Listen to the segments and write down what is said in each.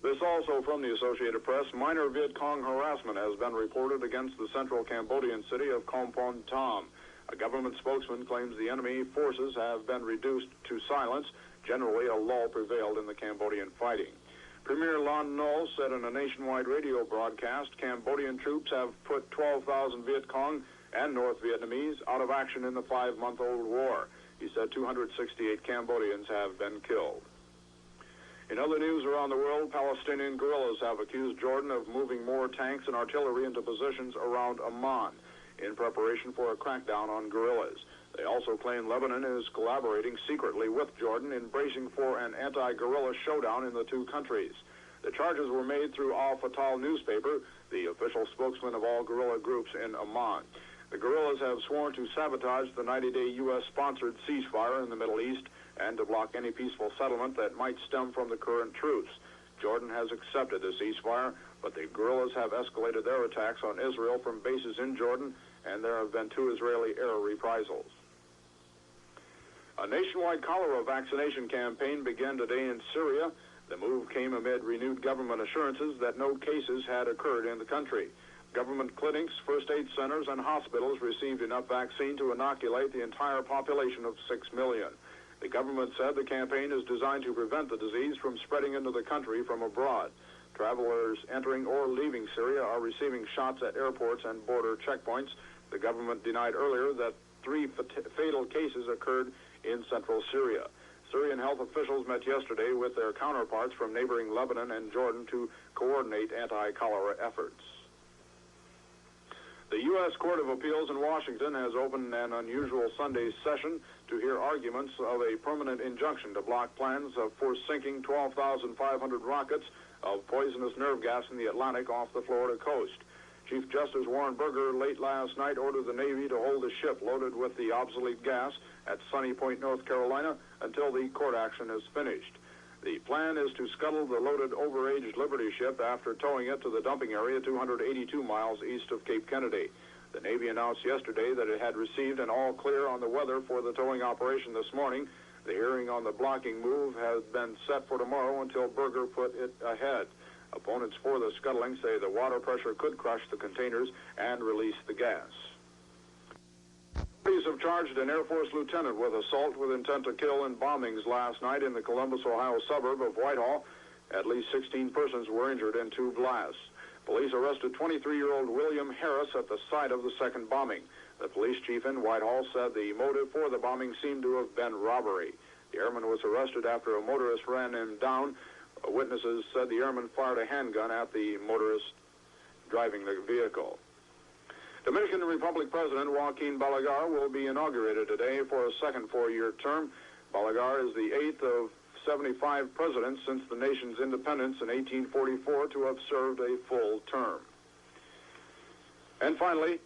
This also from the Associated Press. Minor Viet Cong harassment has been reported against the central Cambodian city of Kompon Tom. A government spokesman claims the enemy forces have been reduced to silence. Generally, a lull prevailed in the Cambodian fighting. Premier Lon Nol said in a nationwide radio broadcast, Cambodian troops have put 12,000 Viet Cong and North Vietnamese out of action in the 5-month-old war. He said 268 Cambodians have been killed. In other news around the world, Palestinian guerrillas have accused Jordan of moving more tanks and artillery into positions around Amman in preparation for a crackdown on guerrillas. They also claim Lebanon is collaborating secretly with Jordan in bracing for an anti-guerrilla showdown in the two countries. The charges were made through Al Fatah newspaper, the official spokesman of all guerrilla groups in Amman. The guerrillas have sworn to sabotage the 90-day U.S.-sponsored ceasefire in the Middle East and to block any peaceful settlement that might stem from the current truce. Jordan has accepted the ceasefire, but the guerrillas have escalated their attacks on Israel from bases in Jordan, and there have been 2 Israeli air reprisals. A nationwide cholera vaccination campaign began today in Syria. The move came amid renewed government assurances that no cases had occurred in the country. Government clinics, first aid centers, and hospitals received enough vaccine to inoculate the entire population of 6 million. The government said the campaign is designed to prevent the disease from spreading into the country from abroad. Travelers entering or leaving Syria are receiving shots at airports and border checkpoints. The government denied earlier that 3 fatal cases occurred in central Syria. Syrian health officials met yesterday with their counterparts from neighboring Lebanon and Jordan to coordinate anti-cholera efforts. The U.S. Court of Appeals in Washington has opened an unusual Sunday session to hear arguments of a permanent injunction to block plans for sinking 12,500 rockets of poisonous nerve gas in the Atlantic off the Florida coast. Chief Justice Warren Burger late last night ordered the Navy to hold a ship loaded with the obsolete gas at Sunny Point, North Carolina, until the court action is finished. The plan is to scuttle the loaded overaged Liberty ship after towing it to the dumping area 282 miles east of Cape Kennedy. The Navy announced yesterday that it had received an all clear on the weather for the towing operation this morning. The hearing on the blocking move has been set for tomorrow until Burger put it ahead. Opponents for the scuttling say the water pressure could crush the containers and release the gas. Police have charged an Air Force lieutenant with assault with intent to kill in bombings last night in the Columbus, Ohio suburb of Whitehall. At least 16 persons were injured in 2 blasts. Police arrested 23-year-old William Harris at the site of the second bombing. The police chief in Whitehall said the motive for the bombing seemed to have been robbery. The airman was arrested after a motorist ran him down. Witnesses said the airman fired a handgun at the motorist driving the vehicle. Dominican Republic President Joaquin Balaguer will be inaugurated today for a second 4-year term. Balaguer is the 8th of 75 presidents since the nation's independence in 1844 to have served a full term. And finally,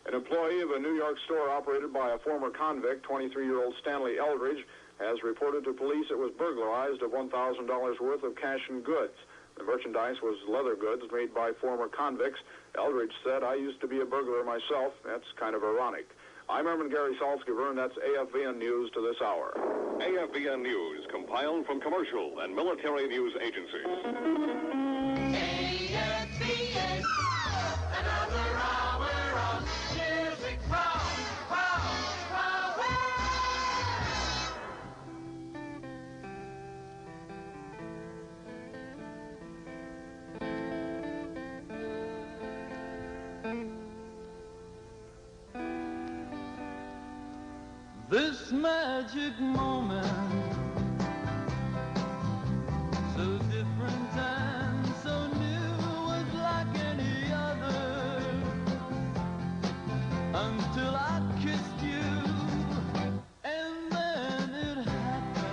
an employee of a New York store operated by a former convict, 23-year-old Stanley Eldridge, has reported to police it was burglarized of $1,000 worth of cash and goods. The merchandise was leather goods made by former convicts. Eldridge said, "I used to be a burglar myself." That's kind of ironic. I'm Airman Gary Salzgiver, and that's AFVN News to this hour. AFVN News, compiled from commercial and military news agencies. AFVN, another hour of music from this magic moment, so different and so new, was like any other, until I kissed you, and then it happened.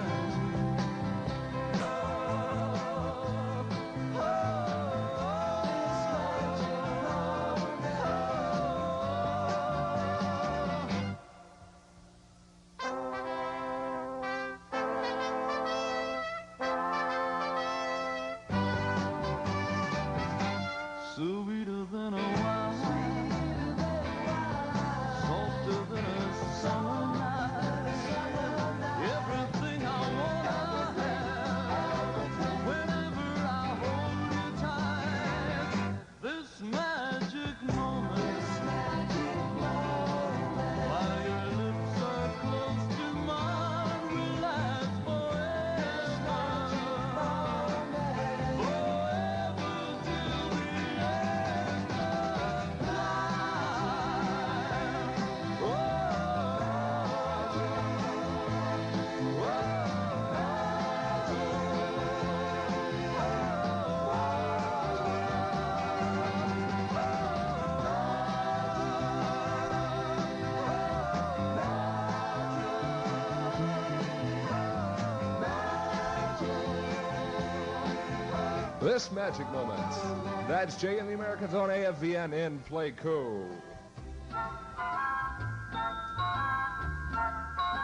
This magic moment. That's Jay and the Americans on AFVN in Pleiku.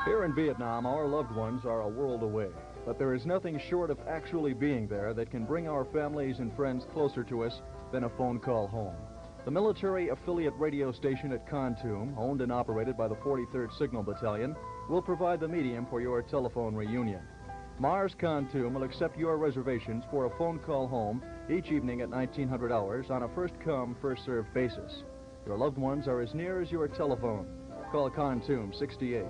Here in Vietnam, our loved ones are a world away. But there is nothing short of actually being there that can bring our families and friends closer to us than a phone call home. The military affiliate radio station at Kontum, owned and operated by the 43rd Signal Battalion, will provide the medium for your telephone reunion. Mars Kontum will accept your reservations for a phone call home each evening at 1900 hours on a first-come, first-served basis. Your loved ones are as near as your telephone. Call Kontum 68.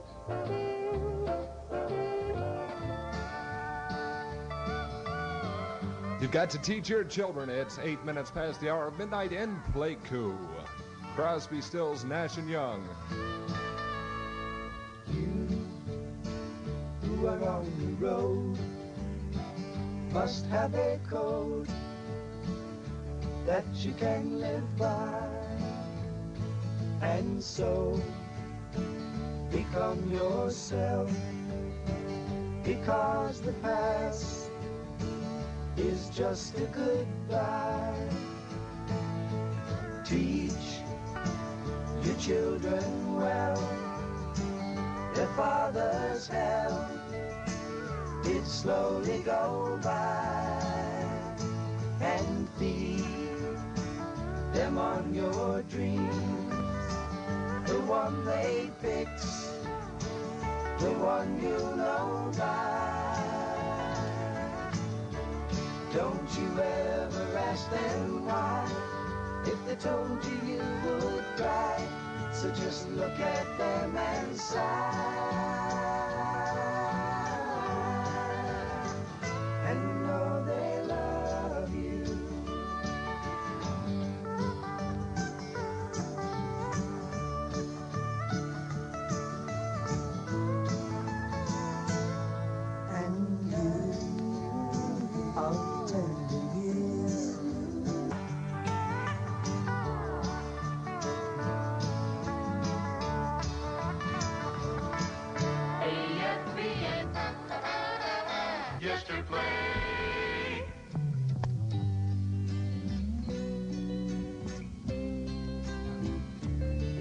You've got to teach your children. It's 8 minutes past the hour of midnight in Pleiku. Crosby, Stills, Nash & Young. You who are on the road must have a code that you can live by, and so become yourself, because the past is just a goodbye. Teach your children well. Their father's help did slowly go by, and feed them on your dream, the one they fix, the one you know by. Don't you ever ask them why, if they told you you would cry. So just look at them and sigh, and know they love you. And you of tender years, AFVN. Yes, to play.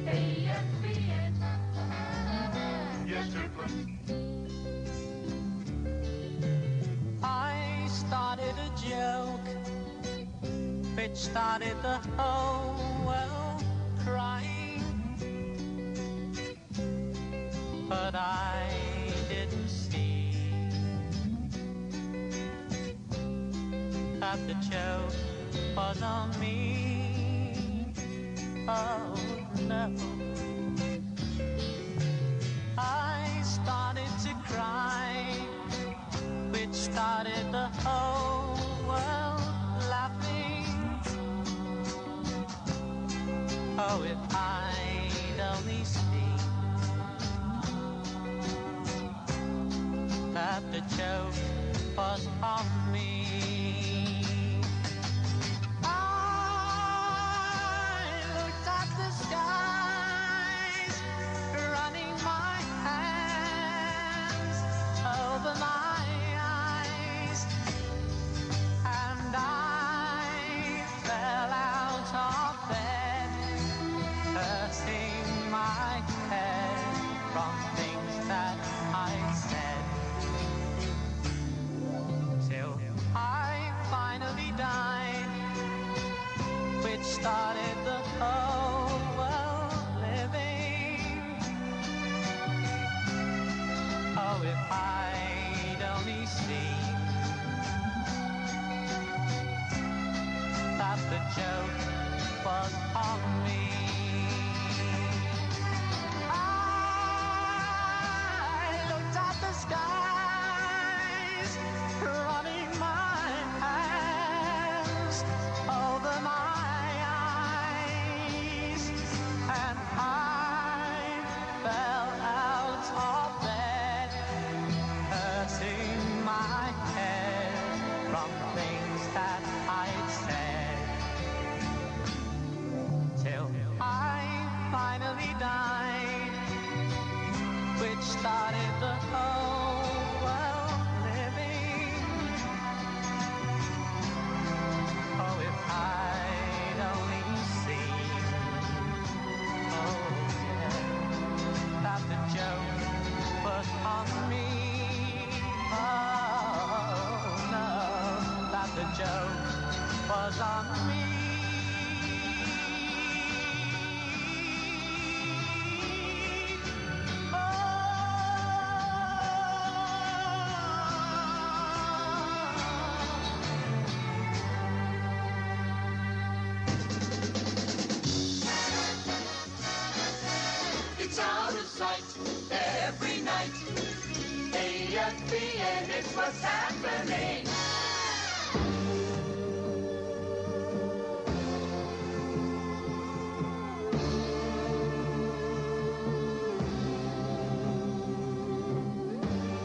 AFVN. Yes, to play. I started a joke which started the whole world crying, but I didn't see that the joke was on me. Oh no, I started to cry, which started the whole world laughing. Oh, if I'd only seen that the joke was on me. I looked at the skies, running my hands over my eyes, and I fell out of bed, hurting my head from things that I said, till I joke was on me. It's out of sight every night. AFVN, it's what's happening.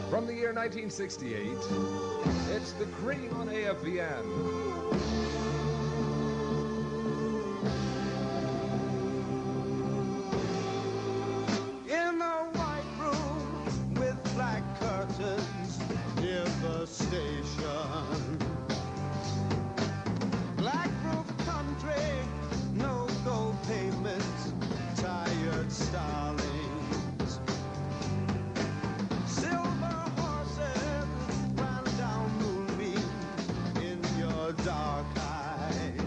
From the year 1968, it's The Cream on AFVN. In a white room with black curtains near the station. Black roof country, no gold pavements, tired starlings. Silver horses ran down moonbeams in your dark eyes.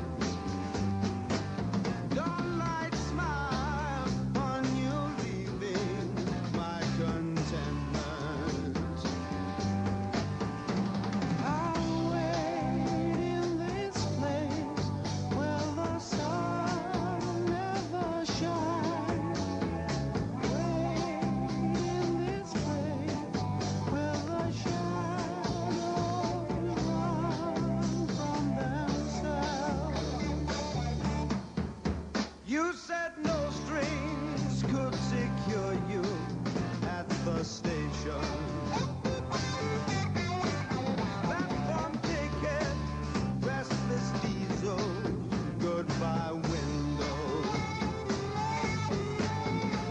Dawnlight smile on you leaving my contentment. I'll wait in this place where the sun never shines. Wait in this place where the shadows run from themselves. You said no strings could secure you at the station. Platform ticket, restless diesels, goodbye windows.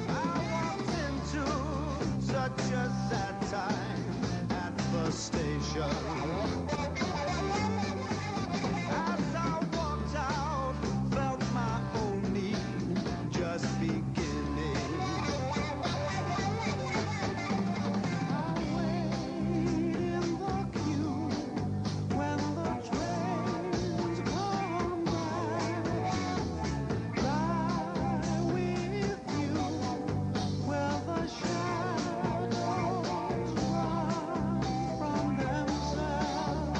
I walked into such a sad time at the station. As I walked out, felt my own need just beginning. I wait in the queue when the trains come by. Lie with you where the shadows run from themselves.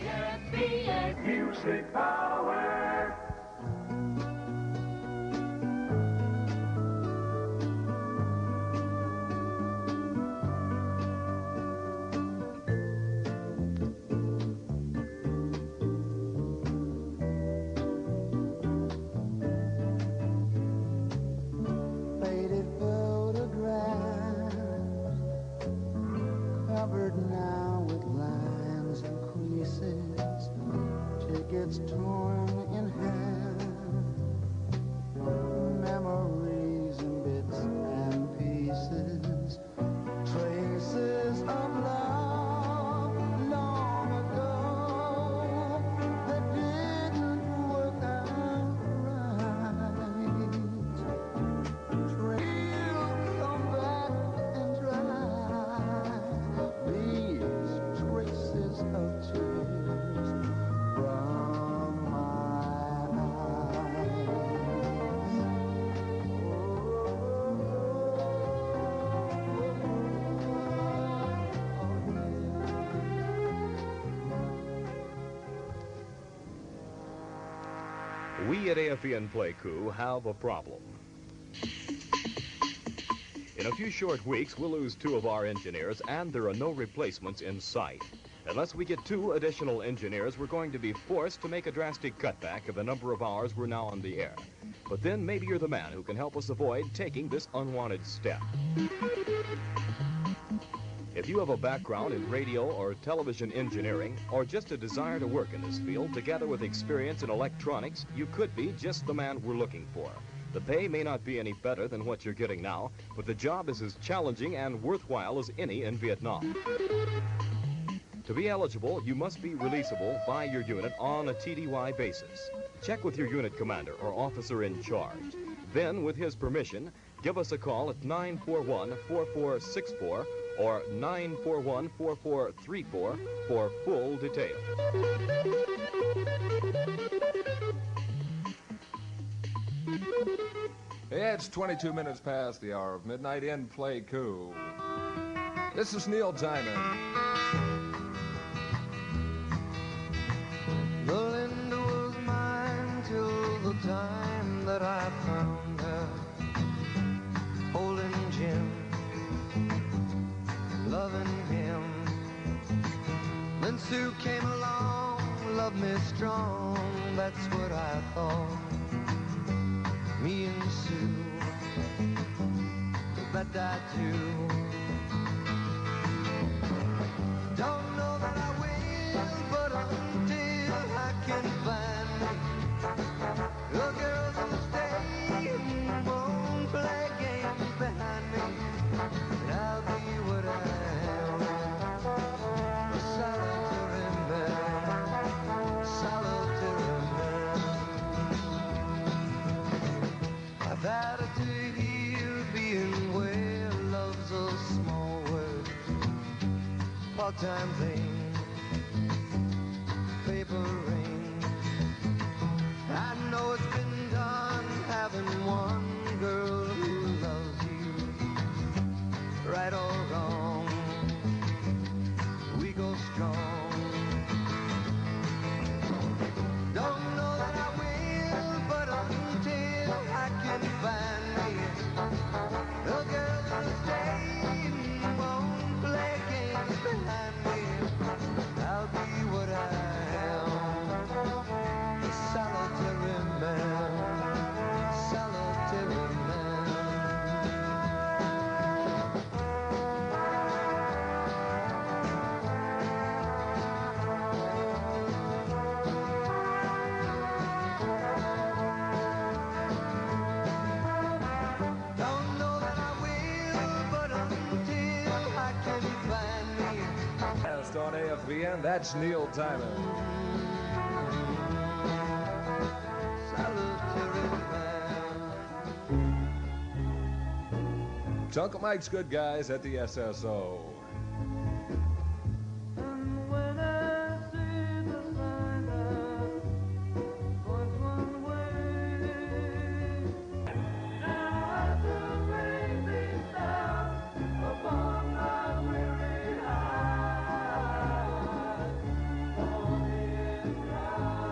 AFVN Music Power. Faded photographs covered now with lines and creases, tickets torn in half, memories in bits and pieces, traces of love long ago that didn't work out right. Come back and try these traces of tears from my eyes. We at AFVN Playku have a problem. In a few short weeks, we'll lose 2 of our engineers, and there are no replacements in sight. Unless we get 2 additional engineers, we're going to be forced to make a drastic cutback of the number of hours we're now on the air. But then maybe you're the man who can help us avoid taking this unwanted step. If you have a background in radio or television engineering, or just a desire to work in this field, together with experience in electronics, you could be just the man we're looking for. The pay may not be any better than what you're getting now, but the job is as challenging and worthwhile as any in Vietnam. To be eligible, you must be releasable by your unit on a TDY basis. Check with your unit commander or officer in charge. Then, with his permission, give us a call at 941-4464 or 941-4434 for full details. It's 22 minutes past the hour of midnight in Play Cool. This is Neil Diamond. Melinda was mine till the time that I found her holding Jim, loving him. Then Sue came along, loved me strong, that's what I thought. Me and Sue, but I do. Don't know that I will, but until I can find me a girl who'll stay and won't play games behind me, and I'll be what I am, a solitary man. I've had it to hear being where love's a small word, part-time thing, paper ring. I know it's been done having one girl who loves you, right or wrong, we go strong. Don't know that I will, but until I can find me a girl who'll stay and won't play games behind me, I'll be what I am, a solitary man, solitary man. Don't know that I will, but until I can find me. Last on AFVN, that's Neil Diamond. Uncle Mike's good guys at the SSO. And when I see the sign that points one way, now I shall raise these down upon my weary eyes for his bride.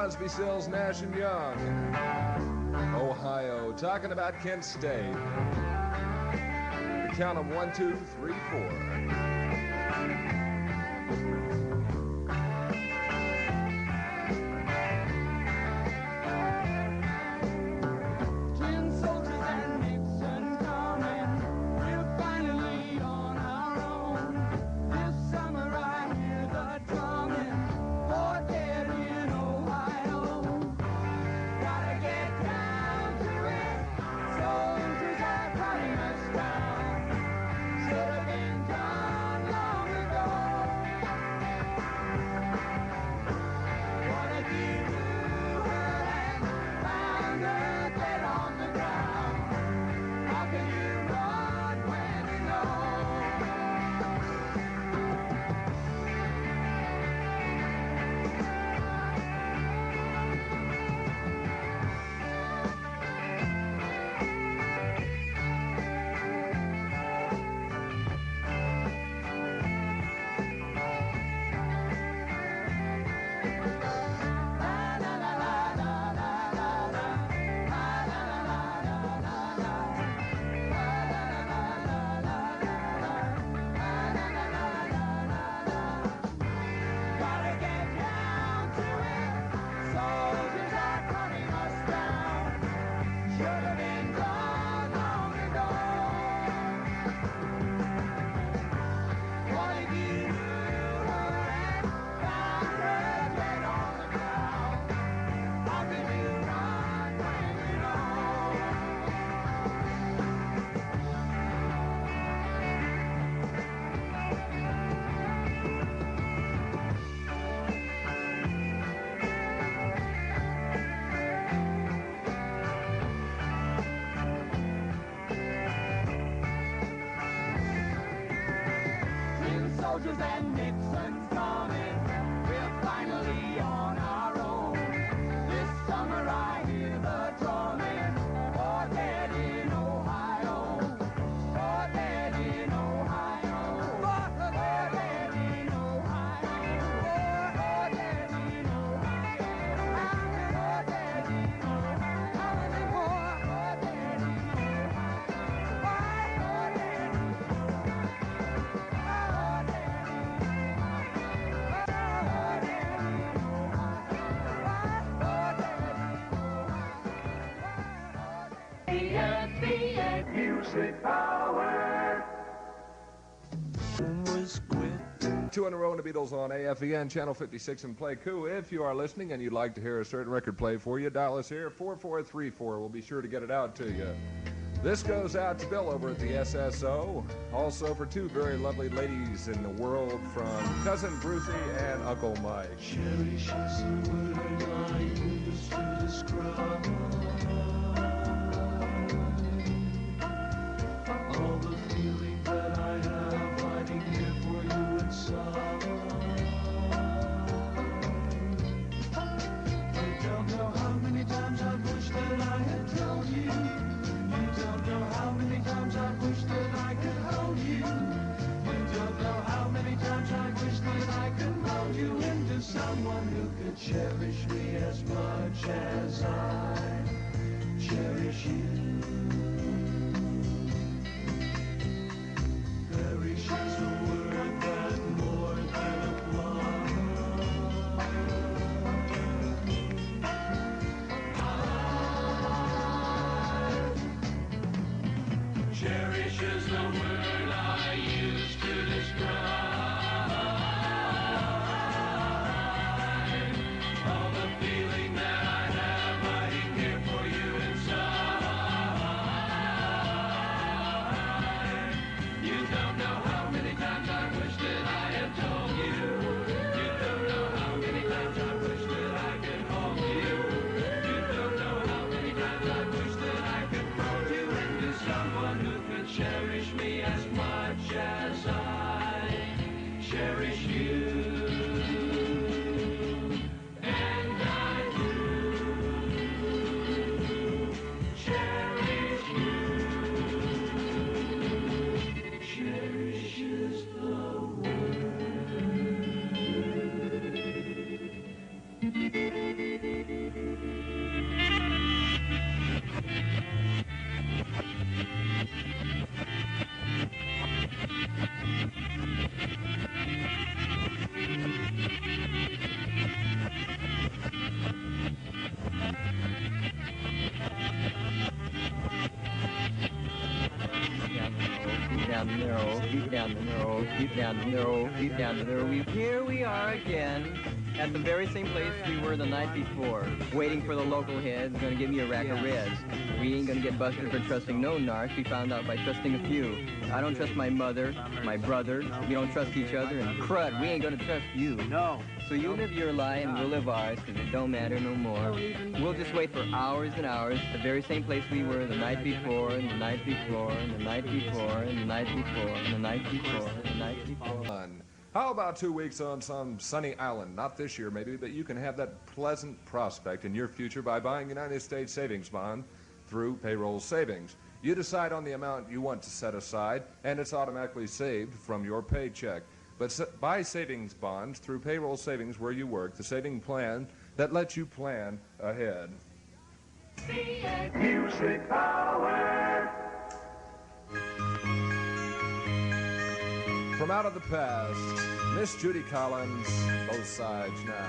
Crosby, Stills, Nash and Young. Ohio, talking about Kent State. The count of 1, 2, 3, 4. Soldiers and Nixon's coming. We're finally on our own. This summer I hear the drumming. Oh, dead in Ohio. Oh, dead in Ohio. Oh, dead in Ohio. Oh, dead in Ohio. Oh, dead in AFVN Music Power. Two in a row in the Beatles on AFVN, Channel 56 and Play Coup. If you are listening and you'd like to hear a certain record play for you, dial us here, 4434. We'll be sure to get it out to you. This goes out to Bill over at the SSO. Also for two very lovely ladies in the world from Cousin Brucey and Uncle Mike. Cherish is the word I use to describe all the feeling that I have hiding here for you inside. You don't know how many times I've wished that I had told you. You don't know how many times I've wished that I could hold you. You don't know how many times I wished that I could mold you into someone who could cherish me as much as I cherish you. Cherish is a word that more than applies. Cherish is the word I use to describe all the down the narrow, deep down the narrow, deep down the narrow, deep down the narrow. Here we are again at the very same place we were the night before, waiting for the local heads, gonna give me a rack of reds. We ain't gonna get busted for trusting no narcs. We found out by trusting a few. I don't trust my mother, my brother. We don't trust each other, and crud, we ain't gonna trust you. No. So you live your life and we'll live ours, because it don't matter no more. We'll just wait for hours and hours, the very same place we were the night before, and the night before, and the night before, and the night before, and the night before, and the night before. How about 2 weeks on some sunny island? Not this year, maybe, but you can have that pleasant prospect in your future by buying United States Savings Bond through Payroll Savings. You decide on the amount you want to set aside, and it's automatically saved from your paycheck. But buy savings bonds through Payroll Savings where you work, the saving plan that lets you plan ahead. Music Power. From out of the past, Miss Judy Collins, Both Sides Now.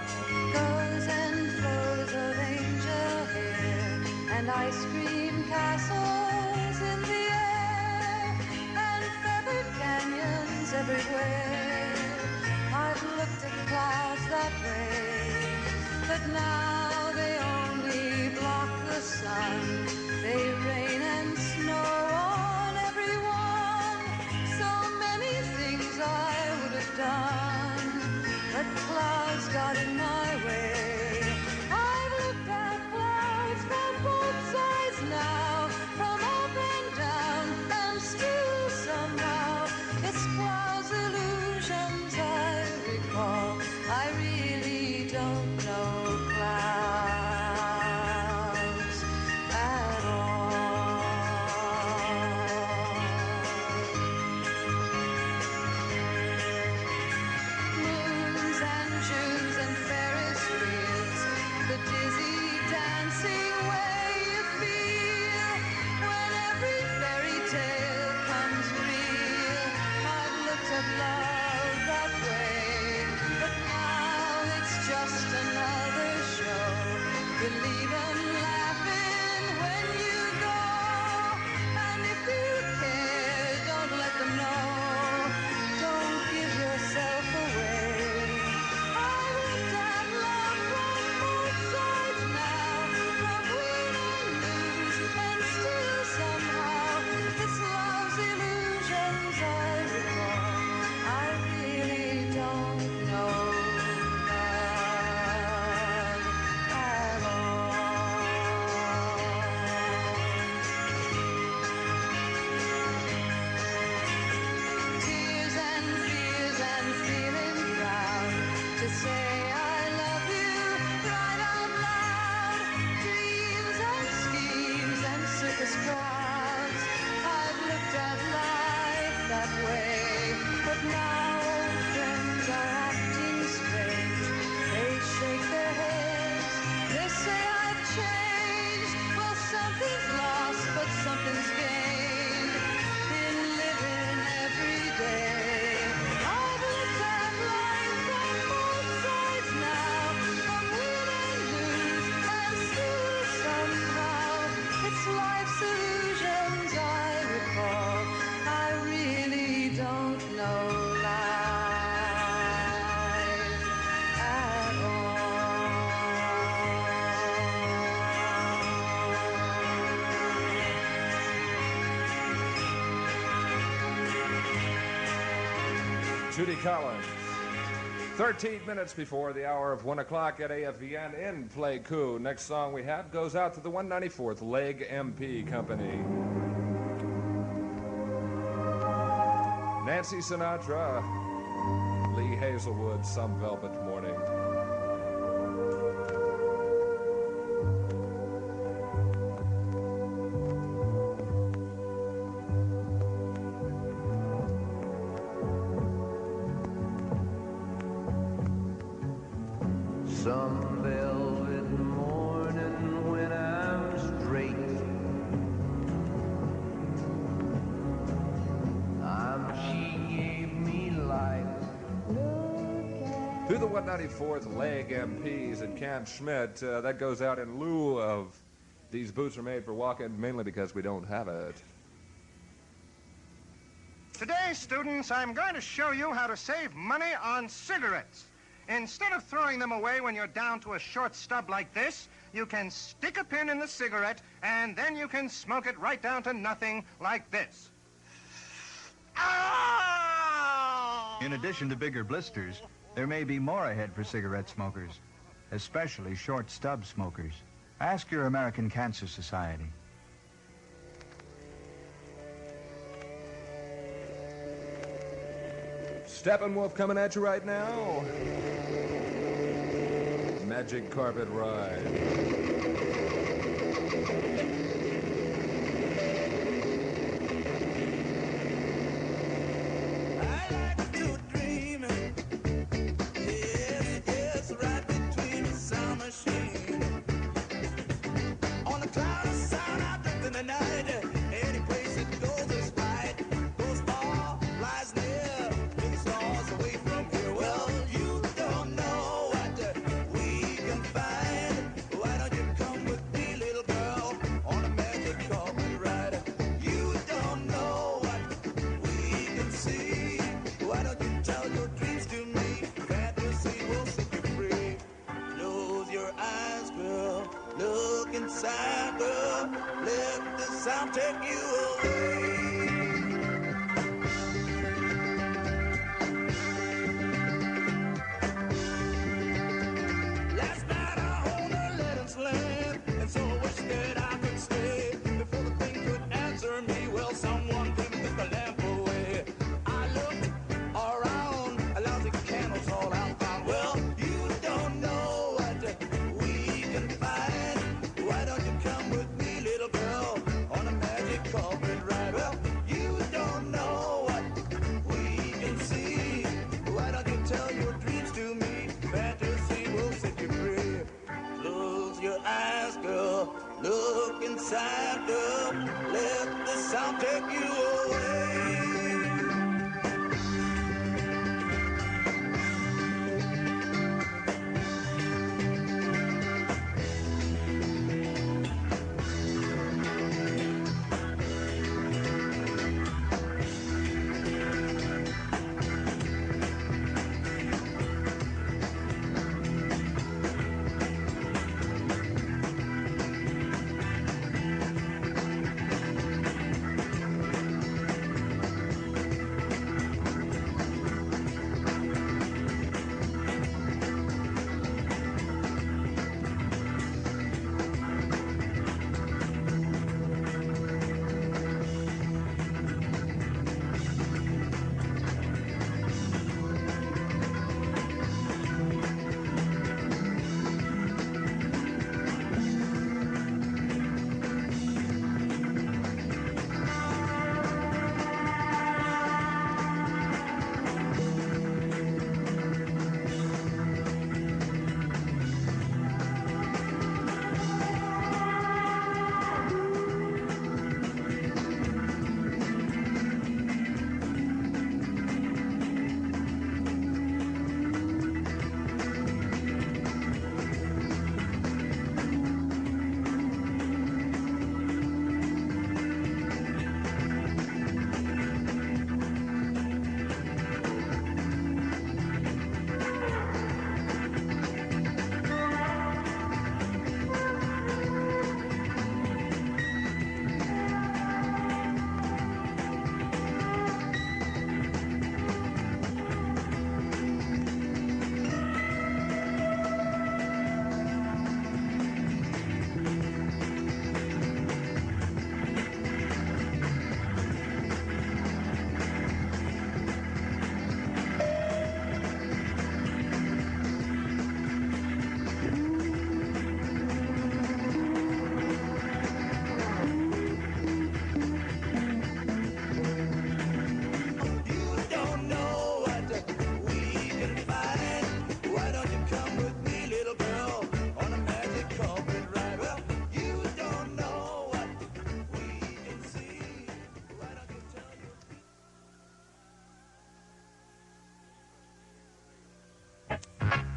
Goes and flows of angel hair and ice cream castles in the air and feathered canyons everywhere. I've looked at clouds that way, but now they only block the sun. They rain and snow on everyone. So many things I would have done, but clouds got in my way. I've looked at clouds from both sides now, from up and down, and still somehow it's clouds' illusions I recall. I really don't know clouds at all. Moons and Junes and Ferris wheels, the dizzy dancing way you feel when every fairy tale comes real. I've looked at love that way, but now it's just another show. Believe 'em laughing when you go, and if you care, don't let them know. Don't give yourself away. I've looked at love from both sides now, from win and lose, and still somehow it's love's illusions I recall. I really don't know love at all. Tears and fears and feeling proud to say I love you right out loud. Dreams and schemes and circus crowds. I've looked at life that way, but now old friends are acting strange. They shake their heads, they say I've changed. Well, something's lost, but something's gained in living every day. I've looked at life from both sides now, from win and lose, and still somehow it's life's illusions I recall. I really don't know life at all. Judy Collins. 13 minutes before the hour of 1 o'clock at AFVN in Play Coup. Next song we have goes out to the 194th Leg MP Company. Nancy Sinatra, Lee Hazelwood, Some Velvet Morning. Some velvet morning when I'm straight, she gave me life. To the 194th Leg MPs at Camp Schmidt, that goes out in lieu of These Boots Are Made for Walking, mainly because we don't have it. Today, students, I'm going to show you how to save money on cigarettes. Instead of throwing them away when you're down to a short stub like this, you can stick a pin in the cigarette, and then you can smoke it right down to nothing like this. In addition to bigger blisters, there may be more ahead for cigarette smokers, especially short stub smokers. Ask your American Cancer Society. Steppenwolf coming at you right now. Magic Carpet Ride.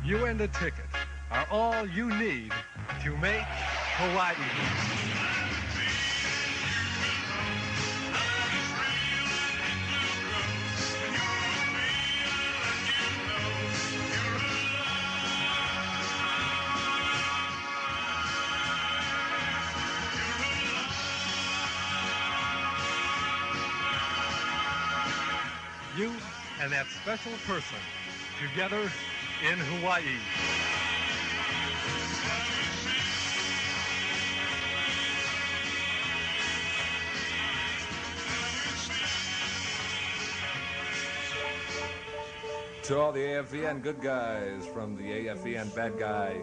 You and a ticket are all you need to make Hawaii. You and that special person together in Hawaii. To all the AFVN good guys from the AFVN bad guy.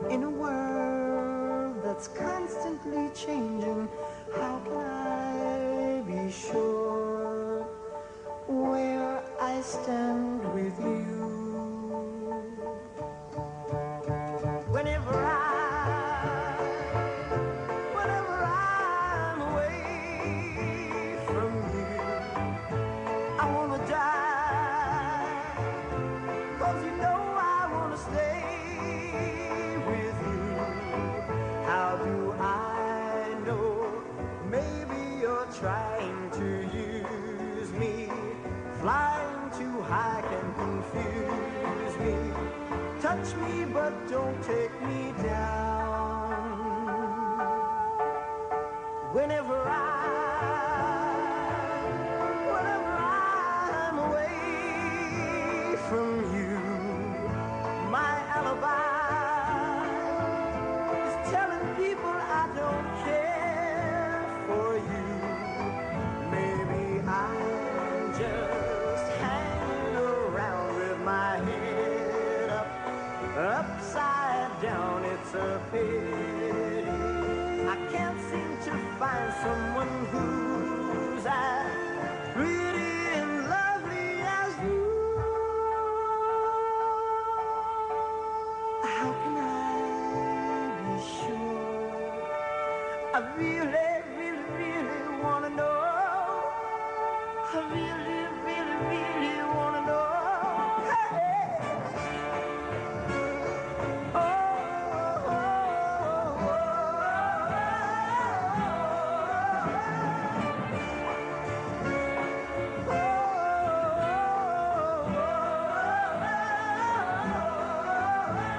In a world that's constantly changing, how can I be sure where I stand with you? Whenever I'm away from you, I wanna die, 'cause you know I wanna stay with you. How do I know? Maybe you're trying to use me. Flying too high can confuse me. Touch me but don't take me down. Whenever I'm away from you, my alibi is telling people I don't care for you. Maybe I'm just hanging around with my head up, upside down. It's a pity I can't seem to find someone who's as pretty and lovely as you. How can I be sure? I really, really, really wanna know. I really, really, really wanna know. Hey. Oh, oh, oh, oh.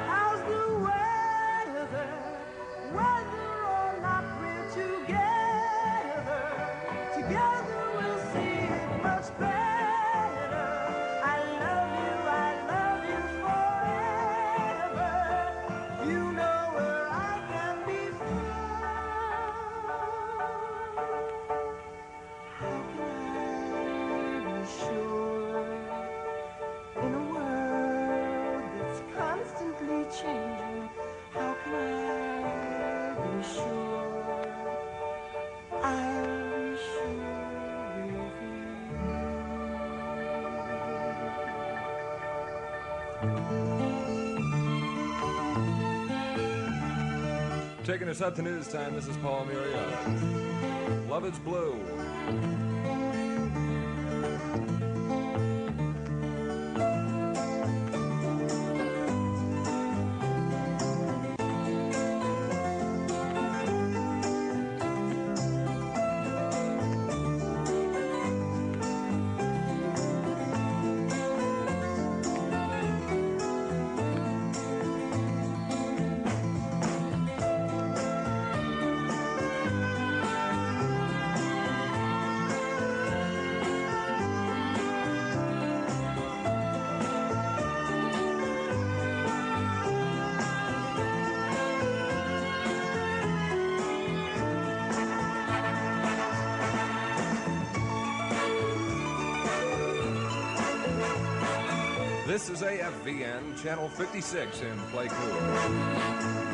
How's the weather? Whether or not we're together, together we'll see it much better. I love you forever. You know where I can be found. How can I be sure in a world that's constantly changing? How can I be sure I'll be sure with Taking us up to news time, this is Paul Muriel. Love It's Blue. This is AFVN, Channel 56 in Play Cool.